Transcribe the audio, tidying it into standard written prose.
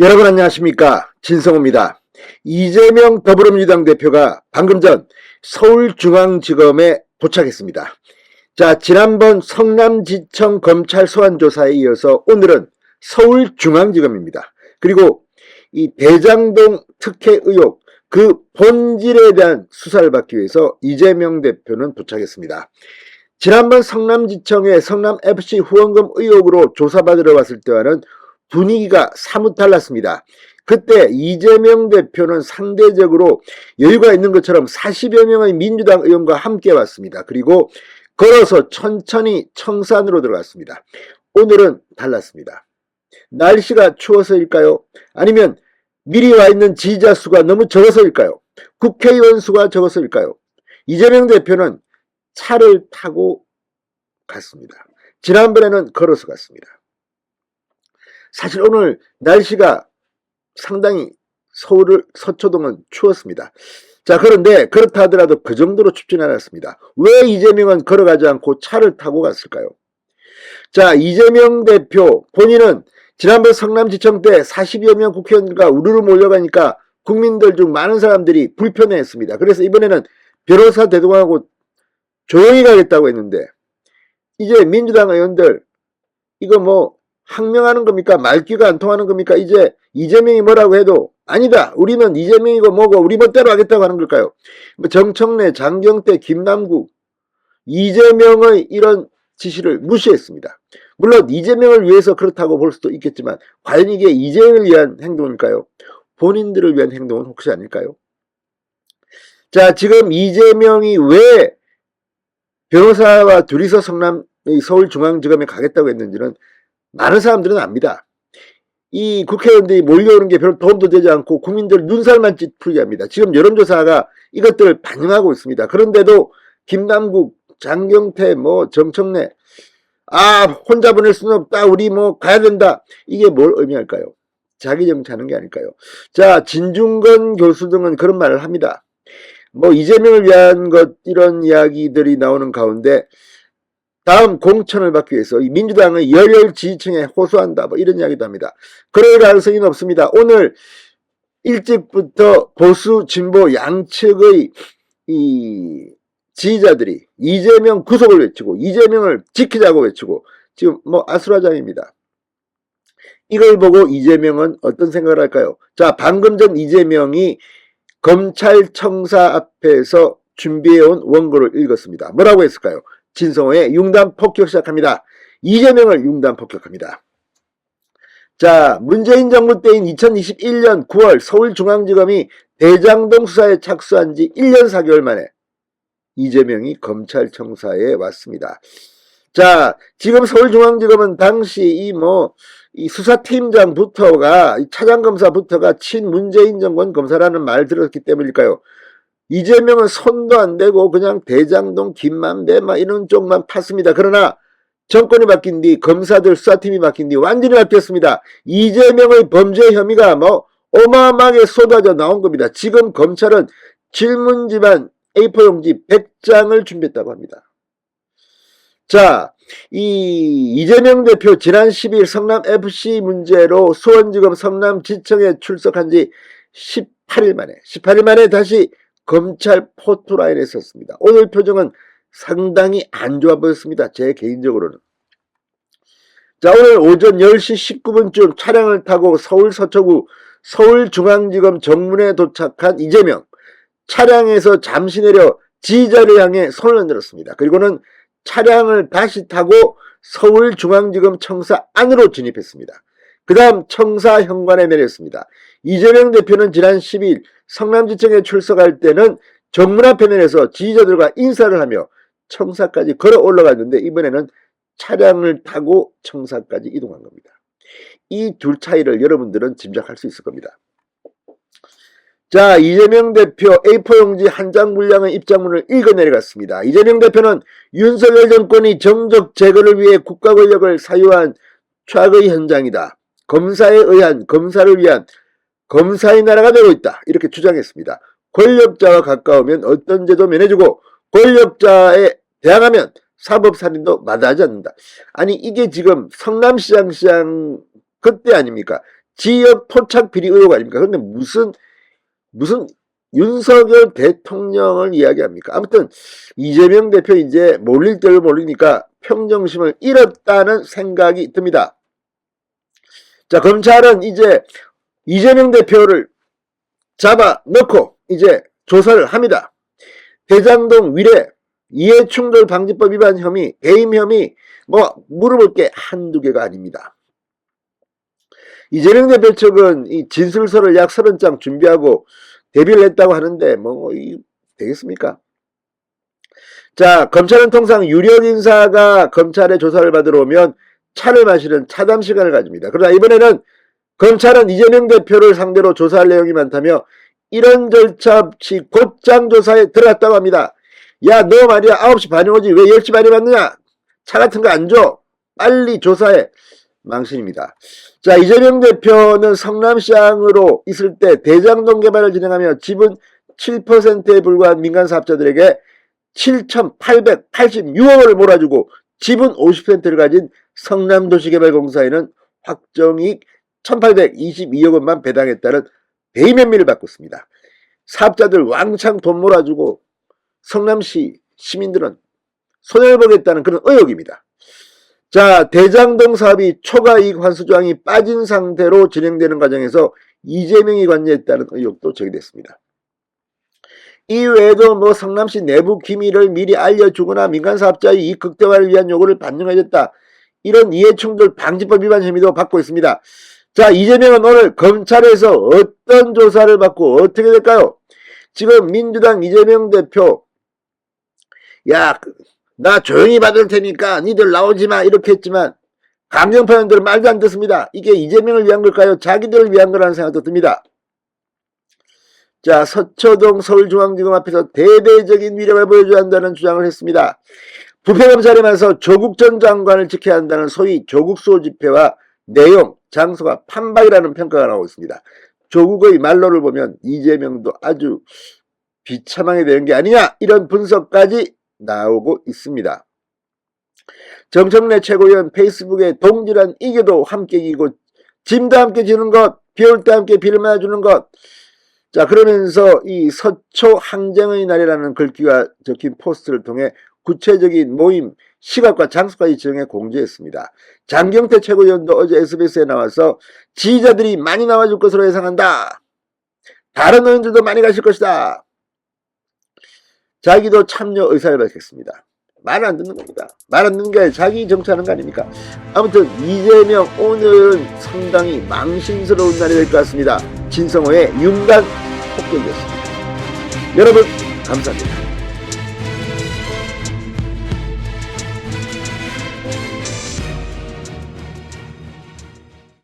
여러분 안녕하십니까, 진성호입니다. 이재명 더불어민주당 대표가 방금 전 서울중앙지검에 도착했습니다. 자, 지난번 성남지청 검찰 소환조사에 이어서 오늘은 서울중앙지검입니다. 그리고 이 대장동 특혜 의혹 그 본질에 대한 수사를 받기 위해서 이재명 대표는 도착했습니다. 지난번 성남지청의 성남FC 후원금 의혹으로 조사받으러 왔을 때와는 분위기가 사뭇 달랐습니다. 그때 이재명 대표는 상대적으로 여유가 있는 것처럼 40여 명의 민주당 의원과 함께 왔습니다. 그리고 걸어서 천천히 청산으로 들어갔습니다. 오늘은 달랐습니다. 날씨가 추워서일까요? 아니면 미리 와 있는 지지자 수가 너무 적어서일까요? 국회의원 수가 적어서일까요? 이재명 대표는 차를 타고 갔습니다. 지난번에는 걸어서 갔습니다. 사실 오늘 날씨가 상당히 서초동은 추웠습니다. 자, 그런데 그렇다 하더라도 그 정도로 춥진 않았습니다. 왜 이재명은 걸어가지 않고 차를 타고 갔을까요? 자, 이재명 대표 본인은 지난번 성남지청 때 40여 명 국회의원들과 우르르 몰려가니까 국민들 중 많은 사람들이 불편해했습니다. 그래서 이번에는 변호사 대동하고 조용히 가겠다고 했는데, 이제 민주당 의원들 이거 뭐 항명하는 겁니까? 말귀가 안 통하는 겁니까? 이제 이재명이 뭐라고 해도 아니다, 우리는 이재명이고 뭐고 우리 멋대로 하겠다고 하는 걸까요? 정청래, 장경태, 김남국, 이재명의 이런 지시를 무시했습니다. 물론 이재명을 위해서 그렇다고 볼 수도 있겠지만 과연 이게 이재명을 위한 행동일까요? 본인들을 위한 행동은 혹시 아닐까요? 자, 지금 이재명이 왜 변호사와 둘이서 서울중앙지검에 가겠다고 했는지는 많은 사람들은 압니다. 이 국회의원들이 몰려오는 게 별로 도움도 되지 않고 국민들 눈살만 찌푸리게 합니다. 지금 여론조사가 이것들을 반영하고 있습니다. 그런데도 김남국, 장경태, 정청래, 혼자 보낼 수는 없다, 우리 가야 된다, 이게 뭘 의미할까요? 자기 정치하는 게 아닐까요? 자, 진중권 교수 등은 그런 말을 합니다. 이재명을 위한 것, 이런 이야기들이 나오는 가운데 다음 공천을 받기 위해서 이 민주당의 열혈 지지층에 호소한다, 이런 이야기도 합니다. 그럴 가능성이 높습니다. 오늘 일찍부터 보수 진보 양측의 이 지지자들이 이재명 구속을 외치고 이재명을 지키자고 외치고 지금 아수라장입니다. 이걸 보고 이재명은 어떤 생각을 할까요? 자, 방금 전 이재명이 검찰청사 앞에서 준비해온 원고를 읽었습니다. 뭐라고 했을까요? 진성호의 융단 폭격 시작합니다. 이재명을 융단 폭격합니다. 자, 문재인 정부 때인 2021년 9월 서울중앙지검이 대장동 수사에 착수한 지 1년 4개월 만에 이재명이 검찰청사에 왔습니다. 자, 지금 서울중앙지검은 당시 이 수사팀장부터가, 이 차장검사부터가 친문재인 정권 검사라는 말 들었기 때문일까요? 이재명은 손도 안 대고 그냥 대장동, 김만배 이런 쪽만 팠습니다. 그러나 정권이 바뀐 뒤, 검사들 수사팀이 바뀐 뒤 완전히 바뀌었습니다. 이재명의 범죄 혐의가 어마어마하게 쏟아져 나온 겁니다. 지금 검찰은 질문지만 A4 용지 100장을 준비했다고 합니다. 자, 이재명 대표 지난 10일 성남FC 문제로 수원지검 성남지청에 출석한 지 18일 만에 다시 검찰 포토라인에 섰습니다. 오늘 표정은 상당히 안 좋아 보였습니다. 제 개인적으로는. 자, 오늘 오전 10시 19분쯤 차량을 타고 서울 서초구 서울중앙지검 정문에 도착한 이재명. 차량에서 잠시 내려 지지자를 향해 손을 흔들었습니다. 그리고는 차량을 다시 타고 서울중앙지검 청사 안으로 진입했습니다. 그 다음 청사 현관에 내렸습니다. 이재명 대표는 지난 10일 성남지청에 출석할 때는 정문 앞에 내려서 지지자들과 인사를 하며 청사까지 걸어 올라갔는데 이번에는 차량을 타고 청사까지 이동한 겁니다. 이 둘 차이를 여러분들은 짐작할 수 있을 겁니다. 자, 이재명 대표 A4 용지 한 장 분량의 입장문을 읽어 내려갔습니다. 이재명 대표는 윤석열 정권이 정적 제거를 위해 국가 권력을 사유한 최악의 현장이다. 검사에 의한 검사를 위한 검사의 나라가 되고 있다, 이렇게 주장했습니다. 권력자와 가까우면 어떤 죄도 면해주고 권력자에 대항하면 사법살인도 마다하지 않는다. 아니, 이게 지금 성남시장 그때 아닙니까? 지역 토착 비리 의혹 아닙니까? 그런데 무슨 윤석열 대통령을 이야기합니까? 아무튼 이재명 대표 이제 몰릴 때를 몰리니까 평정심을 잃었다는 생각이 듭니다. 자, 검찰은 이제 이재명 대표를 잡아넣고 이제 조사를 합니다. 대장동 위례 이해충돌방지법 위반 혐의, 배임 혐의 물어볼 게 한두 개가 아닙니다. 이재명 대표 측은 이 진술서를 약 30장 준비하고 대비를 했다고 하는데 되겠습니까? 자, 검찰은 통상 유력 인사가 검찰의 조사를 받으러 오면 차를 마시는 차담 시간을 가집니다. 그러나 이번에는 검찰은 이재명 대표를 상대로 조사할 내용이 많다며 이런 절차 없이 곧장 조사에 들어갔다고 합니다. 야, 너 말이야 9시 반에 오지 왜 10시 반에 왔느냐? 차 같은 거 안 줘. 빨리 조사해. 망신입니다. 자, 이재명 대표는 성남시장으로 있을 때 대장동 개발을 진행하며 지분 7%에 불과한 민간 사업자들에게 7,886억 원을 몰아주고 지분 50%를 가진 성남도시개발공사에는 확정이익 1,822억 원만 배당했다는 배임 혐의를 받고 있습니다. 사업자들 왕창 돈 몰아주고 성남시 시민들은 손해를 보겠다는 그런 의혹입니다. 자, 대장동 사업이 초과이익 환수 조항이 빠진 상태로 진행되는 과정에서 이재명이 관여했다는 의혹도 제기됐습니다. 이외에도 성남시 내부 기밀을 미리 알려주거나 민간사업자의 이익 극대화를 위한 요구를 반영해줬다. 이런 이해충돌 방지법 위반 혐의도 받고 있습니다. 자, 이재명은 오늘 검찰에서 어떤 조사를 받고 어떻게 될까요? 지금 민주당 이재명 대표 야, 나 조용히 받을 테니까 니들 나오지마 이렇게 했지만 강경파원들은 말도 안 듣습니다. 이게 이재명을 위한 걸까요? 자기들을 위한 거라는 생각도 듭니다. 자, 서초동 서울중앙지검 앞에서 대대적인 위력을 보여줘야 한다는 주장을 했습니다. 부패검찰에 만서 조국 전 장관을 지켜야 한다는 소위 조국수호 집회와 내용, 장소가 판박이라는 평가가 나오고 있습니다. 조국의 말로를 보면 이재명도 아주 비참하게 되는 게 아니냐 이런 분석까지 나오고 있습니다. 정청래 최고위원 페이스북에 동지란 이겨도 함께 이기고 짐도 함께 지는 것, 비올 때 함께 비를 맞아주는 것. 자, 그러면서 이 서초 항쟁의 날이라는 글귀가 적힌 포스트를 통해 구체적인 모임, 시각과 장소까지 지정해 공지했습니다. 장경태 최고위원도 어제 SBS에 나와서 지지자들이 많이 나와줄 것으로 예상한다. 다른 의원들도 많이 가실 것이다. 자기도 참여 의사를 밝혔습니다. 말 안 듣는 겁니다. 말 안 듣는 게 자기 정치하는 거 아닙니까? 아무튼 이재명 오늘은 상당히 망신스러운 날이 될 것 같습니다. 진성호의 윤간 폭격이었습니다. 여러분 감사합니다.